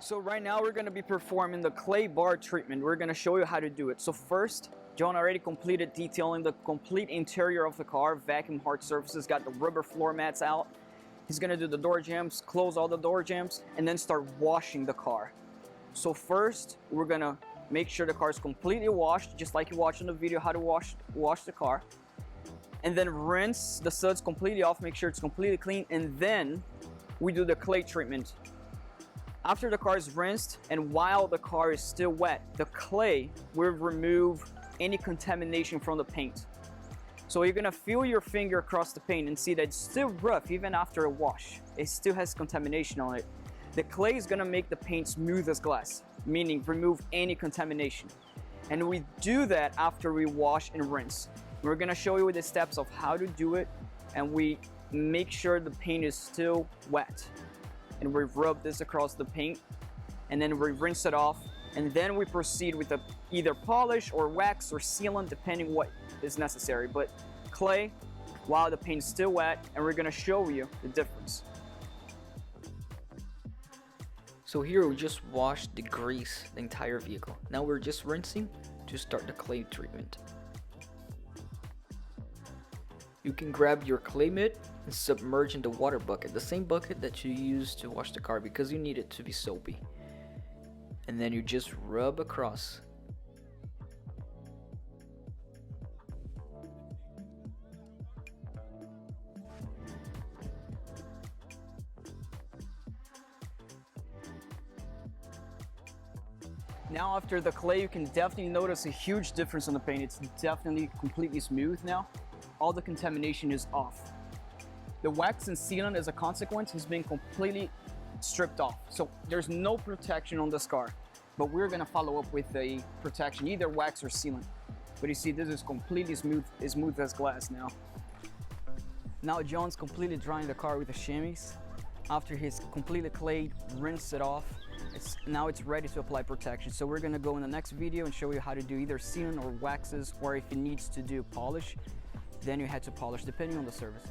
So right now we're going to be performing the clay bar treatment. We're going to show you how to do it. So first, John already completed detailing the complete interior of the car, vacuum hard surfaces, got the rubber floor mats out. He's going to do the door jambs, close all the door jambs, and then start washing the car. So first, we're going to make sure the car is completely washed, just like you watched in the video how to wash the car. And then rinse the suds completely off, make sure it's completely clean, and then we do the clay treatment. After the car is rinsed and while the car is still wet, the clay will remove any contamination from the paint. So you're gonna feel your finger across the paint and see that it's still rough even after a wash. It still has contamination on it. The clay is gonna make the paint smooth as glass, meaning remove any contamination. And we do that after we wash and rinse. We're gonna show you the steps of how to do it, and we make sure the paint is still wet. And we rub this across the paint, and then we rinse it off, and then we proceed with either polish or wax or sealant, depending what is necessary. But clay while the paint is still wet, and we're gonna show you the difference. So here we just washed the grease, the entire vehicle. Now we're just rinsing to start the clay treatment. You can grab your clay mitt and submerge in the water bucket, the same bucket that you use to wash the car because you need it to be soapy. And then you just rub across. Now after the clay, you can definitely notice a huge difference on the paint. It's definitely completely smooth now. All the contamination is off. The wax and sealant as a consequence has been completely stripped off. So there's no protection on this car, but we're gonna follow up with a protection, either wax or sealant. But you see, this is completely smooth as glass now. Now John's completely drying the car with the chamois. After he's completely clayed, rinse it off. Now it's ready to apply protection. So we're gonna go in the next video and show you how to do either sealant or waxes, or if it needs to do polish, then you had to polish depending on the service.